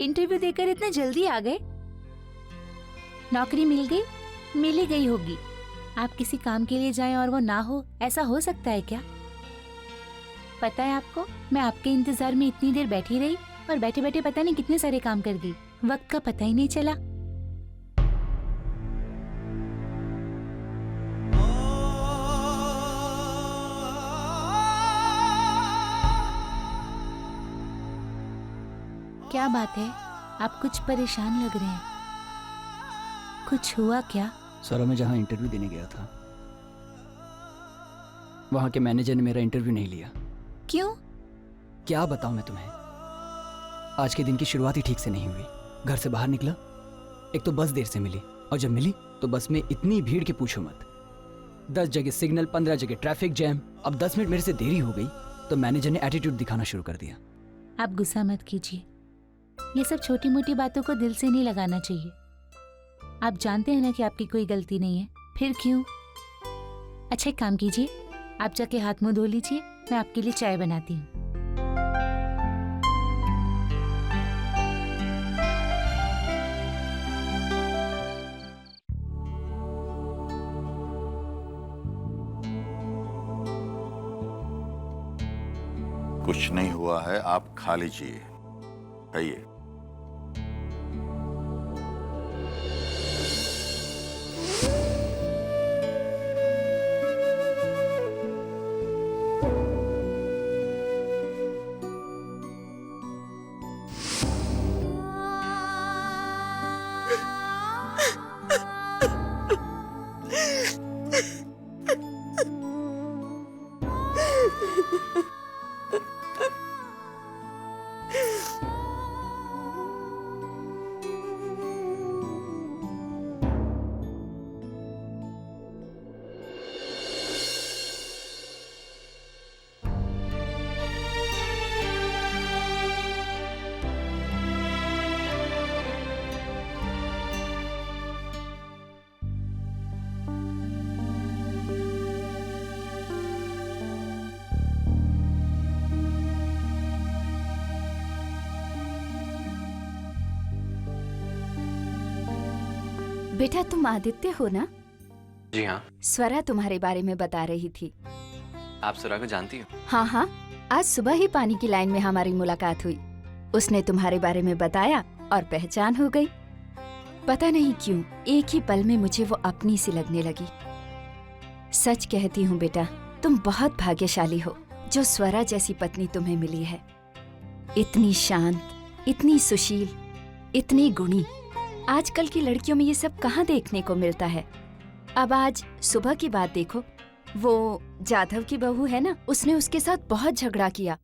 Interview देकर इतना जल्दी आ गए? नौकरी मिल गई? मिल ही गई होगी। आप किसी काम के लिए जाएं और वो ना हो, ऐसा हो सकता है क्या? पता है आपको, मैं आपके इंतजार में इतनी देर बैठी रही और बैठे बैठे पता नहीं कितने सारे काम कर गई। वक्त का पता ही नहीं चला। क्या बात है, आप कुछ परेशान लग रहे हैं। कुछ हुआ क्या? सर, मैं जहाँ इंटरव्यू देने गया था वहाँ के मैनेजर ने मेरा इंटरव्यू नहीं लिया। क्यों? क्या बताऊँ मैं तुम्हें। आज के दिन की शुरुआत ही ठीक से नहीं हुई। घर से बाहर निकला, एक तो बस देर से मिली, और जब मिली तो बस में इतनी भीड़ कि पूछो मत। 10 जगह सिग्नल, 15 जगह ट्रैफिक जैम। अब 10 मिनट मेरे से देरी हो गई तो मैनेजर ने एटीट्यूड दिखाना शुरू कर दिया। आप गुस्सा मत कीजिए, ये सब छोटी मोटी बातों को दिल से नहीं लगाना चाहिए। आप जानते हैं ना कि आपकी कोई गलती नहीं है, फिर क्यों? अच्छा एक काम कीजिए, आप जाके हाथ मुंह धो लीजिए, मैं आपके लिए चाय बनाती हूँ। कुछ नहीं हुआ है, आप खा लीजिए। खाइए। बेटा, तुम आदित्य हो ना? जी हाँ। स्वरा तुम्हारे बारे में बता रही थी। आप स्वरा को जानती हो? हाँ हाँ, आज सुबह ही पानी की लाइन में हमारी मुलाकात हुई। उसने तुम्हारे बारे में बताया और पहचान हो गई। पता नहीं क्यों एक ही पल में मुझे वो अपनी सी लगने लगी। सच कहती हूँ बेटा, तुम बहुत भाग्यशाली हो जो स्वरा जैसी पत्नी तुम्हें मिली है। इतनी शांत, इतनी सुशील, इतनी गुणी। आजकल की लड़कियों में ये सब कहाँ देखने को मिलता है। अब आज सुबह की बात देखो, वो जाधव की बहू है ना, उसने उसके साथ बहुत झगड़ा किया,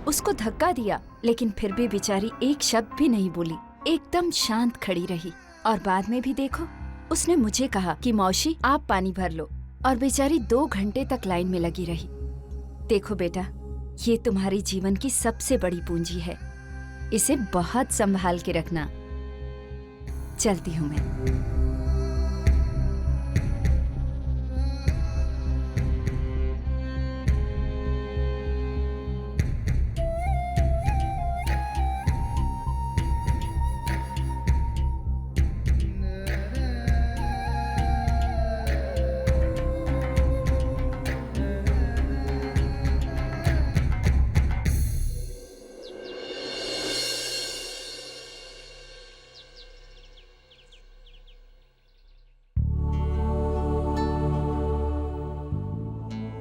उसको धक्का दिया, लेकिन फिर भी बेचारी एक शब्द भी नहीं बोली, एकदम शांत खड़ी रही। और बाद में भी देखो, उसने मुझे कहा कि मौसी आप पानी भर लो, और बेचारी 2 घंटे तक लाइन में लगी रही। देखो बेटा, ये तुम्हारी जीवन की सबसे बड़ी पूंजी है, इसे बहुत संभाल के रखना। चलती हूँ मैं।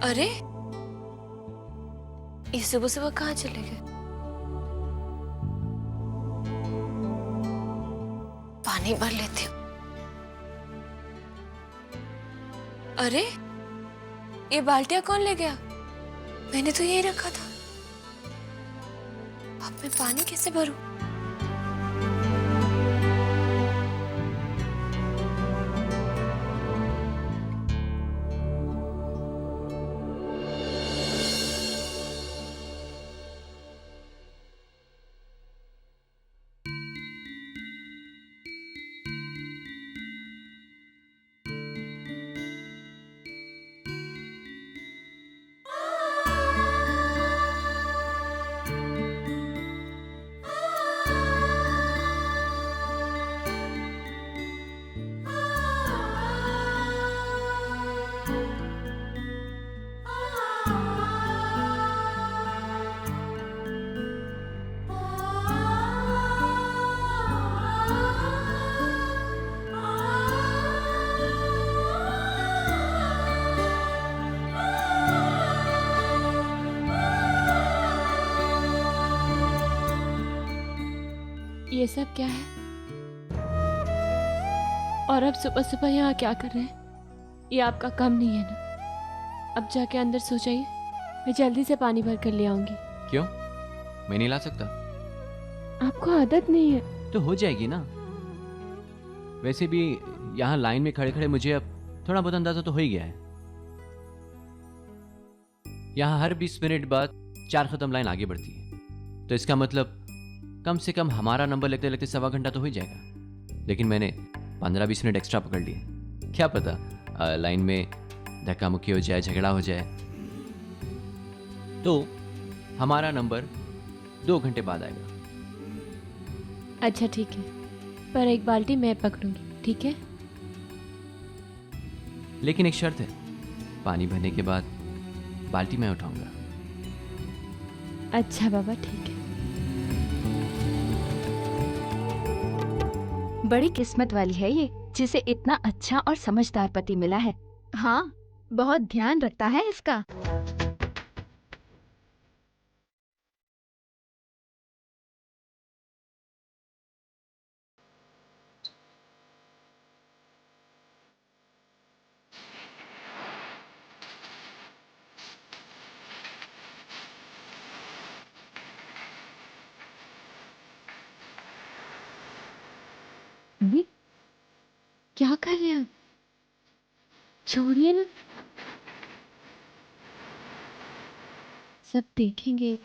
अरे, इस सुबह सुबह कहाँ चले गए? पानी भर लेती हूँ। अरे, ये बाल्टिया कौन ले गया? मैंने तो यही रखा था। अब मैं पानी कैसे भरूं? ये सब क्या है? और अब सुबह सुबह यहाँ क्या कर रहे हैं? ये आपका काम नहीं है ना? अब जाके अंदर सो जाइए, मैं जल्दी से पानी भर कर ले आऊंगी। क्यों? मैं नहीं ला सकता? आपको आदत नहीं है। तो हो जाएगी ना। वैसे भी यहाँ लाइन में खड़े खड़े मुझे अब थोड़ा बहुत अंदाजा तो हो ही गया है। यहाँ हर 20 मिनट बाद 4 कदम लाइन आगे बढ़ती है, तो इसका मतलब कम से कम हमारा नंबर लगते लगते 1.25 घंटा तो हो ही जाएगा। लेकिन मैंने 15-20 मिनट एक्स्ट्रा पकड़ लिए। क्या पता लाइन में धक्का मुक्की हो जाए, झगड़ा हो जाए, तो हमारा नंबर 2 घंटे बाद आएगा। अच्छा ठीक है, पर एक बाल्टी मैं पकड़ूंगी, ठीक है? लेकिन एक शर्त है, पानी भरने के बाद बाल्टी मैं उठाऊंगा। अच्छा बाबा, ठीक है। बड़ी किस्मत वाली है ये, जिसे इतना अच्छा और समझदार पति मिला है। हाँ, बहुत ध्यान रखता है इसका। क्या कर रहे हैं? छोड़िए ना, सब देखेंगे।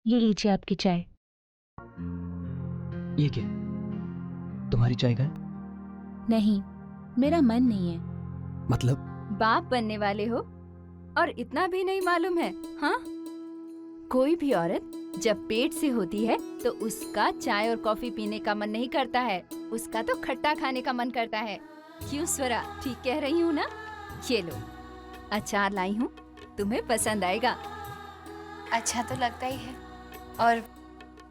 ये लीजिए आपकी चाय। ये क्या? तुम्हारी चाय का है? नहीं, मेरा मन नहीं है। मतलब? बाप बनने वाले हो और इतना भी नहीं मालूम है? हाँ, कोई भी औरत जब पेट से होती है तो उसका चाय और कॉफी पीने का मन नहीं करता है, उसका तो खट्टा खाने का मन करता है। क्यों स्वरा, ठीक कह रही हूँ ना? ये लो, अचार लाई हूँ, तुम्हें पसंद आएगा। अच्छा तो लगता ही है, और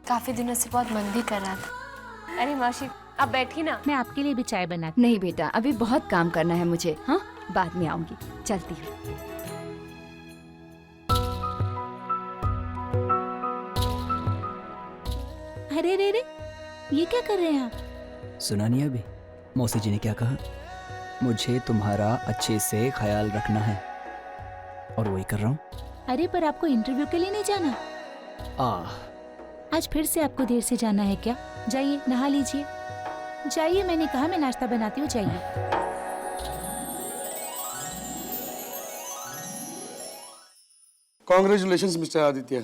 काफी दिनों से बहुत मन भी कर रहा था। अरे मौसी, आप बैठिए ना। मैं आपके लिए भी चाय बनाती नहीं बेटा, अभी बहुत काम करना है मुझे। हाँ, बाद में आऊंगी, चलती हूँ। हूँ। अरे रे रे, ये क्या कर रहे हैं आप? सुना नहीं अभी मौसी जी ने क्या कहा? मुझे तुम्हारा अच्छे से ख्याल रखना है, और वही कर रहा हूँ। अरे पर आपको इंटरव्यू के लिए नहीं जाना? आज फिर से आपको देर से जाना है क्या? जाइए नहा लीजिए। जाइए, मैंने कहा मैं नाश्ता बनाती हूँ, जाइए। कॉन्ग्रेचुलेशंस मिस्टर आदित्य,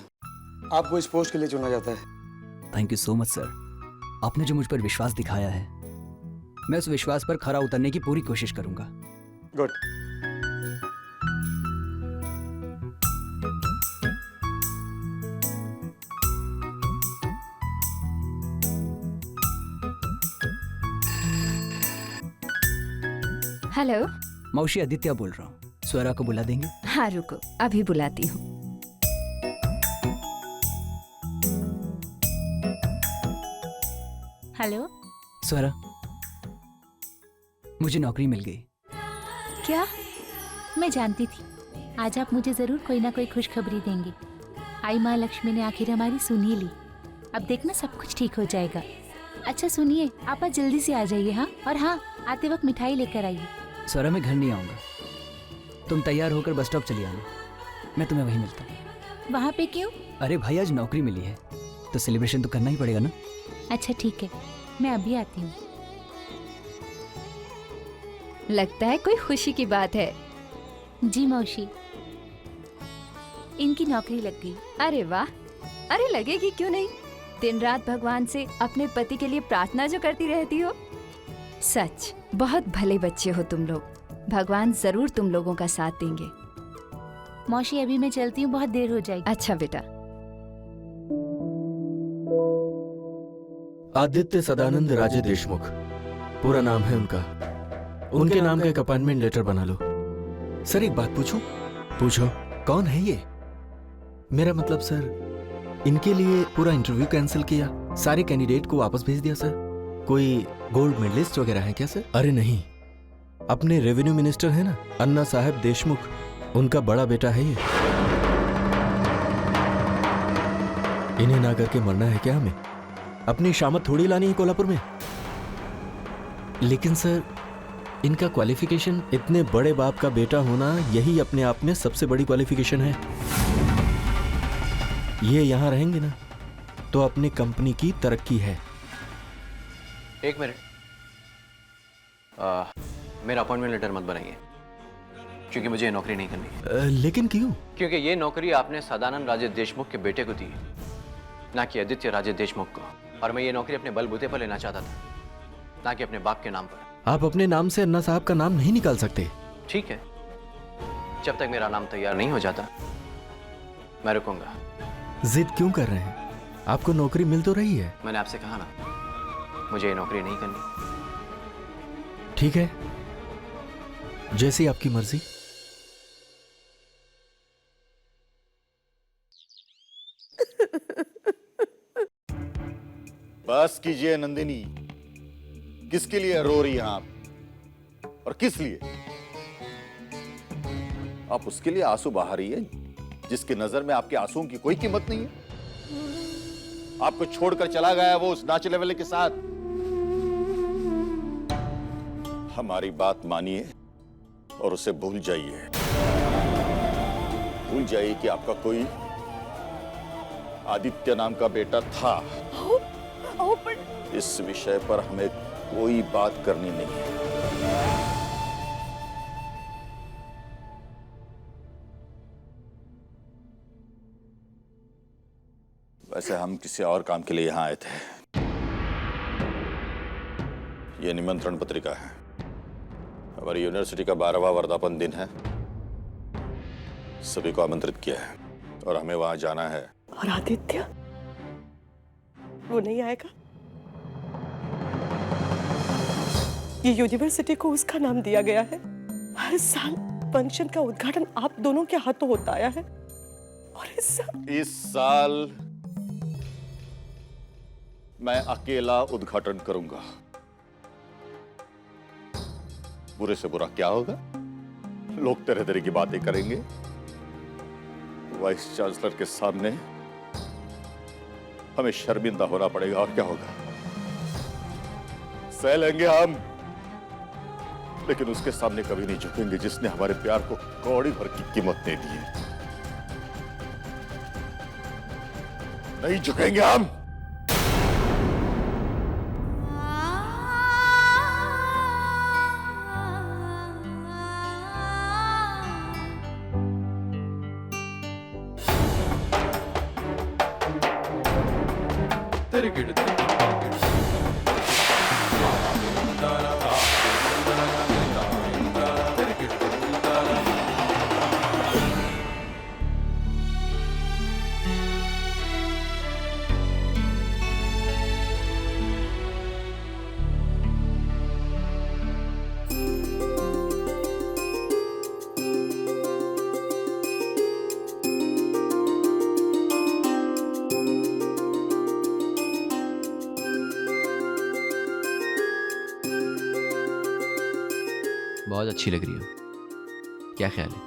आपको इस पोस्ट के लिए चुना जाता है। Thank you so much sir. आपने जो मुझ पर विश्वास दिखाया है, मैं उस विश्वास पर खरा उतरने की पूरी कोशिश करूंगा। गुड। हेलो। मौसी, आदित्य बोल रहा हूँ। स्वरा को बुला देंगे? हाँ रुको, अभी बुलाती हूँ। हेलो। स्वरा, मुझे नौकरी मिल गई। क्या? मैं जानती थी आज आप मुझे जरूर कोई ना कोई खुशखबरी देंगे। आई माँ लक्ष्मी ने आखिर हमारी सुन ही ली। अब देखना सब कुछ ठीक हो जाएगा। अच्छा सुनिए, आप आज जल्दी से आ जाइए। हाँ, और हाँ, आते वक्त मिठाई लेकर आइए। स्वरा, मैं घर नहीं आऊंगा, तुम तैयार होकर बस स्टॉप चली आना, मैं तुम्हें वहीं मिलता हूँ। वहाँ पे क्यों? अरे भाई, आज नौकरी मिली है तो सेलिब्रेशन तो करना ही पड़ेगा ना। अच्छा ठीक है, मैं अभी आती हूँ। लगता है कोई खुशी की बात है। जी मौसी, इनकी नौकरी लग गई। अरे वाह, अरे लगेगी क्यों नहीं। दिन रात भगवान से अपने पति के लिए प्रार्थना जो करती रहती हो। सच, बहुत भले बच्चे हो तुम लोग। भगवान जरूर तुम लोगों का साथ देंगे। मौसी अभी मैं चलती हूँ, बहुत देर हो जाएगी। अच्छा बेटा। आदित्य सदानंद राजे देशमुख पूरा नाम है उनका। उनके नाम का एक अपॉइंटमेंट लेटर बना लो। सर एक बात पूछूं? पूछो। कौन है ये? मेरा मतलब सर, इनके लिए पूरा इंटरव्यू कैंसिल किया, सारे कैंडिडेट को वापस भेज दिया सर। कोई गोल्ड मेडलिस्ट वगैरह है क्या सर? अरे नहीं, अपने रेवेन्यू मिनिस्टर है ना, अन्ना साहब देशमुख, उनका बड़ा बेटा है ये। इन्हें ना करके मरना है क्या हमें? अपनी शामत थोड़ी लानी है कोल्हापुर में। लेकिन सर, इनका क्वालिफिकेशन, इतने बड़े बाप का बेटा होना, यही अपने आप में सबसे बड़ी क्वालिफिकेशन है। ये यहां रहेंगे ना तो अपनी कंपनी की तरक्की है। एक मिनट, मेरा अपॉइंटमेंट लेटर मत बनाइए, क्योंकि मुझे ये नौकरी नहीं करनी है। लेकिन क्यों? क्योंकि ये नौकरी आपने सदानंद राजे देशमुख के बेटे को दी, ना कि आदित्य राजे देशमुख को। और मैं ये नौकरी अपने बलबूते पर लेना चाहता था, ना कि अपने बाप के नाम पर। आप अपने नाम से अन्ना साहब का नाम नहीं निकाल सकते। ठीक है, जब तक मेरा नाम तैयार नहीं हो जाता मैं रुकूंगा। जिद क्यों कर रहे हैं? आपको नौकरी मिल तो रही है। मैंने आपसे कहा ना, मुझे ये नौकरी नहीं करनी। ठीक है, जैसी आपकी मर्जी। बस कीजिए नंदिनी, किसके लिए रो रही हैं आप और किस लिए? आप उसके लिए आंसू बहा रही है जिसकी नजर में आपके आंसुओं की कोई कीमत नहीं है। आपको छोड़कर चला गया वो उस नाचने वाले के साथ। हमारी बात मानिए और उसे भूल जाइए। भूल जाइए कि आपका कोई आदित्य नाम का बेटा था। इस विषय पर हमें कोई बात करनी नहीं है। वैसे हम किसी और काम के लिए यहां आए थे। यह निमंत्रण पत्रिका है। हमारी यूनिवर्सिटी का 12वां वर्धापन दिन है। सभी को आमंत्रित किया है और हमें वहां जाना है। और आदित्य, वो नहीं आएगा? ये यूनिवर्सिटी को उसका नाम दिया गया है। हर साल फंक्शन का उद्घाटन आप दोनों के हाथों होता आया है, और इस साल मैं अकेला उद्घाटन करूंगा। बुरे से बुरा क्या होगा? लोग तरह तरह की बातें करेंगे। वाइस चांसलर के सामने हमें शर्मिंदा होना पड़ेगा, और क्या होगा? सह लेंगे हम, लेकिन उसके सामने कभी नहीं झुकेंगे जिसने हमारे प्यार को कौड़ी भर की कीमत दे दी है। नहीं झुकेंगे हम। बहुत अच्छी लग रही हो। क्या ख्याल है?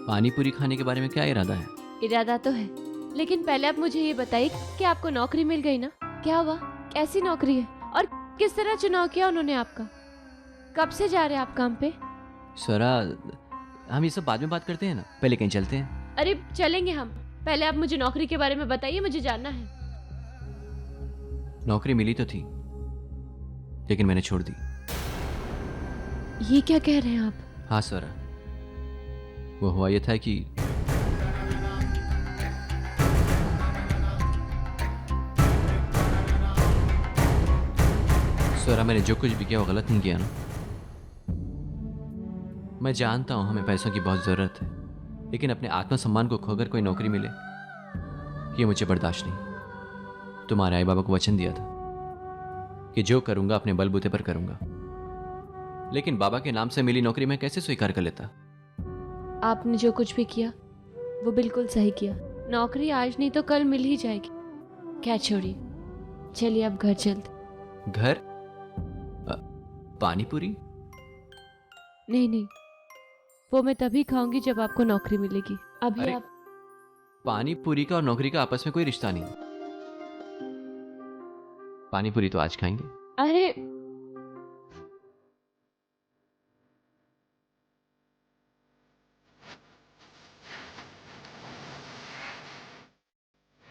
पानी पूरी खाने के बारे में क्या इरादा है? इरादा तो है, लेकिन पहले आप मुझे ये बताइए कि आपको नौकरी मिल गई ना? क्या हुआ? कैसी नौकरी है और किस तरह चुनाव किया उन्होंने आपका? कब से जा रहे हैं आप काम पे? स्वरा, हम ये सब बाद में बात करते हैं ना, पहले कहीं चलते हैं। अरे चलेंगे हम, पहले आप मुझे नौकरी के बारे में बताइए, मुझे जानना है। नौकरी मिली तो थी, लेकिन मैंने छोड़ दी। ये क्या कह रहे हैं आप? हाँ स्वरा, वो हुआ ये था कि स्वरा, मैंने जो कुछ भी किया वो गलत नहीं किया ना? मैं जानता हूं हमें पैसों की बहुत जरूरत है, लेकिन अपने आत्मसम्मान को खोकर कोई नौकरी मिले ये मुझे बर्दाश्त नहीं। तुम्हारे आई बाबा को वचन दिया था कि जो करूंगा अपने बलबूते पर करूंगा, लेकिन बाबा के नाम से मिली नौकरी मैं कैसे स्वीकार कर लेता? आपने जो कुछ भी किया वो बिल्कुल सही किया। नौकरी आज नहीं तो कल मिल ही जाएगी। क्या छोड़िए, चलिए अब घर चलते। घर? पानी पूरी? नहीं नहीं, वो मैं तभी खाऊंगी जब आपको नौकरी मिलेगी। अभी अरे, आप पानी पूरी का और नौकरी का आपस में कोई रिश्ता नहीं। पानी पूरी तो आज खाएंगे। अरे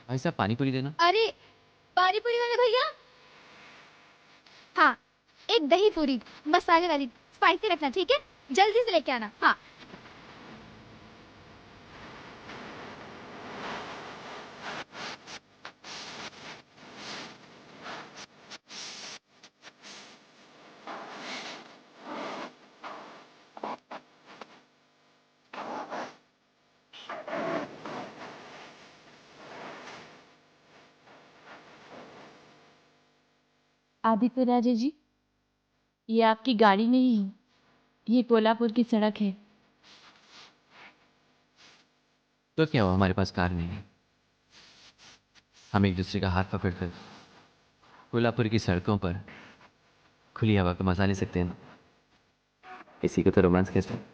भाई साहब पानी पूरी देना। अरे पानी पूरी वाले भैया, हाँ एक दही पूरी मसाले वाली, स्पाइसी रखना, ठीक है? जल्दी से लेके आना। हाँ आदित्य राजे जी, ये आपकी गाड़ी नहीं है, ये कोल्हापुर की सड़क है। तो क्या हुआ, हमारे पास कार नहीं है? हम एक दूसरे का हाथ पकड़कर कोल्हापुर की सड़कों पर खुली हवा का मजा ले सकते हैं ना? इसी को तो रोमांस कहते हैं।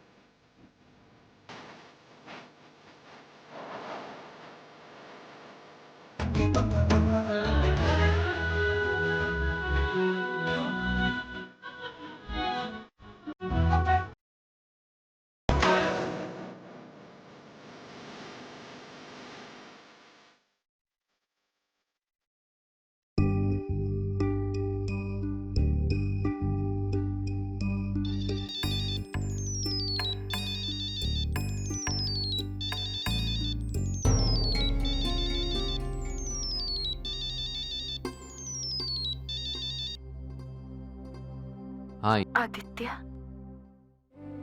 हाँ, आदित्य,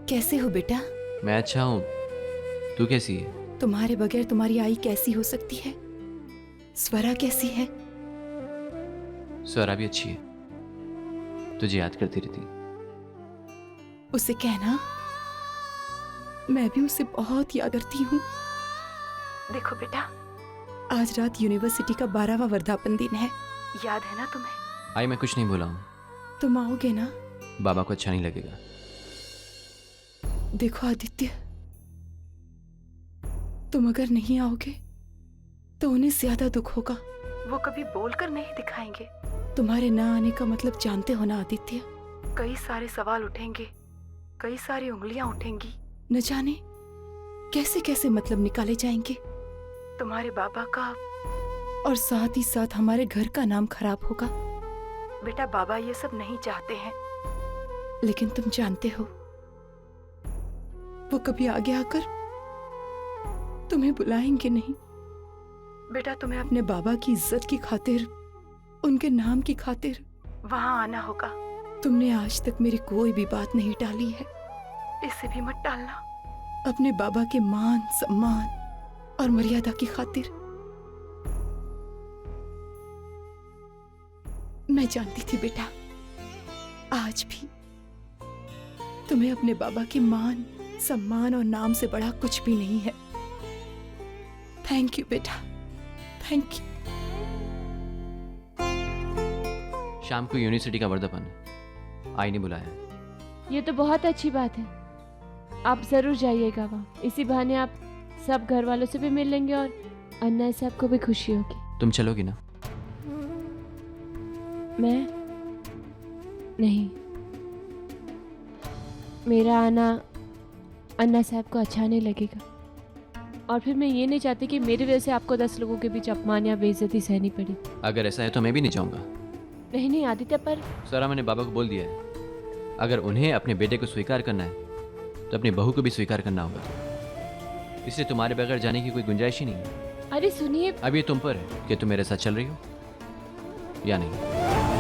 कैसे हो बेटा? मैं अच्छा हूँ। तू कैसी है? तुम्हारे बगैर तुम्हारी आई कैसी हो सकती है? स्वरा कैसी है? स्वरा भी अच्छी है, तुझे याद करती रहती। उसे कहना मैं भी उसे बहुत याद करती हूँ। देखो बेटा, आज रात यूनिवर्सिटी का 12वां वर्धापन दिन है, याद है ना तुम्हें? आई, मैं कुछ नहीं बोला हूँ। तुम आओगे ना? बाबा को अच्छा नहीं लगेगा। देखो आदित्य, तुम अगर नहीं आओगे तो उन्हें ज्यादा दुख होगा। वो कभी बोलकर नहीं दिखाएंगे। तुम्हारे ना आने का मतलब जानते हो ना आदित्य? कई सारे सवाल उठेंगे, कई सारी उंगलियां उठेंगी, न जाने कैसे कैसे मतलब निकाले जाएंगे। तुम्हारे बाबा का और साथ ही साथ हमारे घर का नाम खराब होगा। बेटा, बाबा ये सब नहीं चाहते हैं, लेकिन तुम जानते हो वो कभी आगे आकर तुम्हें बुलाएंगे नहीं। बेटा, तुम्हें अपने बाबा की इज्जत की खातिर, उनके नाम की खातिर वहां आना होगा। तुमने आज तक मेरी कोई भी बात नहीं टाली है, इसे भी मत टालना। अपने बाबा के मान सम्मान और मर्यादा की खातिर। मैं जानती थी बेटा, आज भी तुम्हें अपने बाबा के मान सम्मान और नाम से बड़ा कुछ भी नहीं है। थैंक यू बेटा, थैंक यू। शाम को यूनिवर्सिटी का वर्धापन है, आई ने बुलाया। ये तो बहुत अच्छी बात है, आप जरूर जाइएगा वहाँ। इसी बहाने आप सब घर वालों से भी मिल लेंगे और अन्ना साहब को भी खुशी होगी। तुम चलोगी ना? मैं नहीं, मेरा आना अन्ना साहब को अच्छा नहीं लगेगा, और फिर मैं ये नहीं चाहती कि मेरी वजह से आपको 10 लोगों के बीच अपमान या बेइज्जती सहनी पड़ी। अगर ऐसा है तो मैं भी नहीं जाऊंगा। नहीं नहीं आदित्य, पर स्वरा, मैंने बाबा को बोल दिया है, अगर उन्हें अपने बेटे को स्वीकार करना है तो अपनी बहू को भी स्वीकार करना होगा। इसलिए तुम्हारे बगैर जाने की कोई गुंजाइश ही नहीं है। अरे सुनिए, अब ये तुम पर है कि तुम मेरे साथ चल रही हो या नहीं।